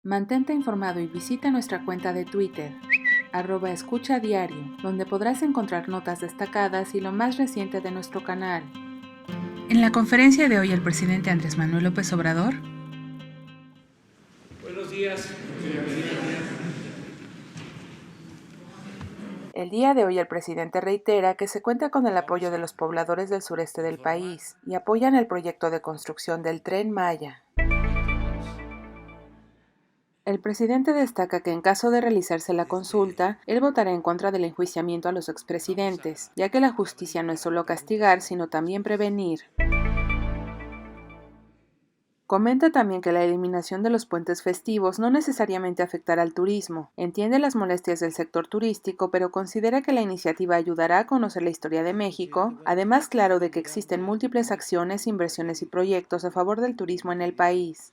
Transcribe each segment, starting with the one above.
Mantente informado y visita nuestra cuenta de Twitter, @escuchadiario, donde podrás encontrar notas destacadas y lo más reciente de nuestro canal. En la conferencia de hoy, el presidente Andrés Manuel López Obrador. Buenos días. El día de hoy el presidente reitera que se cuenta con el apoyo de los pobladores del sureste del país y apoyan el proyecto de construcción del Tren Maya. El presidente destaca que en caso de realizarse la consulta, él votará en contra del enjuiciamiento a los expresidentes, ya que la justicia no es solo castigar, sino también prevenir. Comenta también que la eliminación de los puentes festivos no necesariamente afectará al turismo. Entiende las molestias del sector turístico, pero considera que la iniciativa ayudará a conocer la historia de México, además claro de que existen múltiples acciones, inversiones y proyectos a favor del turismo en el país.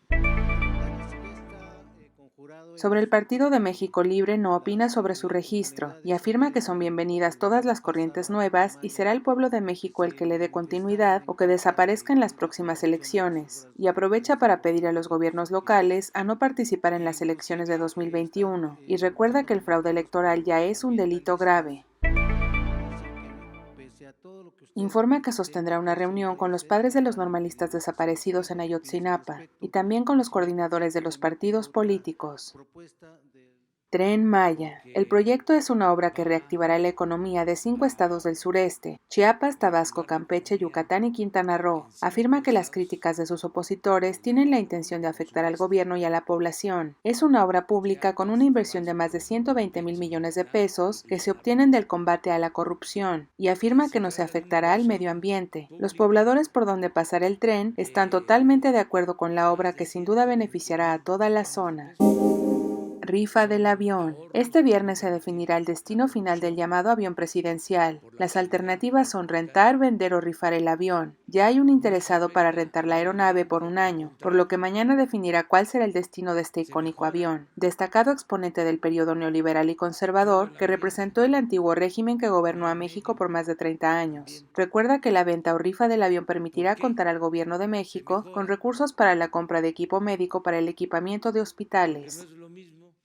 Sobre el Partido de México Libre no opina sobre su registro y afirma que son bienvenidas todas las corrientes nuevas y será el pueblo de México el que le dé continuidad o que desaparezca en las próximas elecciones. Y aprovecha para pedir a los gobiernos locales a no participar en las elecciones de 2021 y recuerda que el fraude electoral ya es un delito grave. Informa que sostendrá una reunión con los padres de los normalistas desaparecidos en Ayotzinapa y también con los coordinadores de los partidos políticos. Tren Maya. El proyecto es una obra que reactivará la economía de 5 estados del sureste, Chiapas, Tabasco, Campeche, Yucatán y Quintana Roo. Afirma que las críticas de sus opositores tienen la intención de afectar al gobierno y a la población. Es una obra pública con una inversión de más de 120,000 millones de pesos que se obtienen del combate a la corrupción, y afirma que no se afectará al medio ambiente. Los pobladores por donde pasará el tren están totalmente de acuerdo con la obra que sin duda beneficiará a toda la zona. Rifa del avión. Este viernes se definirá el destino final del llamado avión presidencial. Las alternativas son rentar, vender o rifar el avión. Ya hay un interesado para rentar la aeronave por un año, por lo que mañana definirá cuál será el destino de este icónico avión. Destacado exponente del periodo neoliberal y conservador que representó el antiguo régimen que gobernó a México por más de 30 años. Recuerda que la venta o rifa del avión permitirá contar al gobierno de México con recursos para la compra de equipo médico para el equipamiento de hospitales.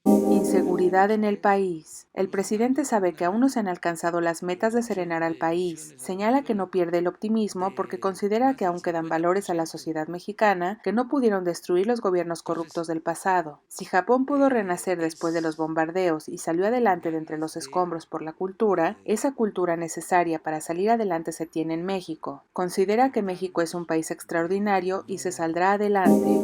Inseguridad en el país. El presidente sabe que aún no se han alcanzado las metas de serenar al país. Señala que no pierde el optimismo porque considera que aún quedan valores a la sociedad mexicana que no pudieron destruir los gobiernos corruptos del pasado. Si Japón pudo renacer después de los bombardeos y salió adelante de entre los escombros por la cultura, esa cultura necesaria para salir adelante se tiene en México. Considera que México es un país extraordinario y se saldrá adelante.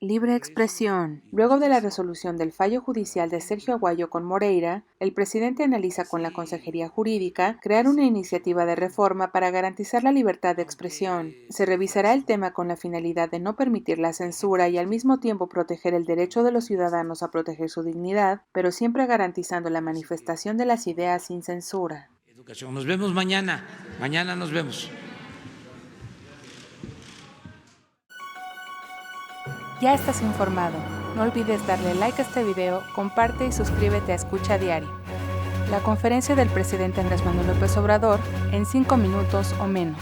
Libre expresión. Luego de la resolución del fallo judicial de Sergio Aguayo con Moreira, el presidente analiza con la Consejería Jurídica crear una iniciativa de reforma para garantizar la libertad de expresión. Se revisará el tema con la finalidad de no permitir la censura y al mismo tiempo proteger el derecho de los ciudadanos a proteger su dignidad, pero siempre garantizando la manifestación de las ideas sin censura. Nos vemos mañana. Mañana nos vemos. Ya estás informado. No olvides darle like a este video, comparte y suscríbete a Escucha Diario. La conferencia del presidente Andrés Manuel López Obrador en 5 minutos o menos.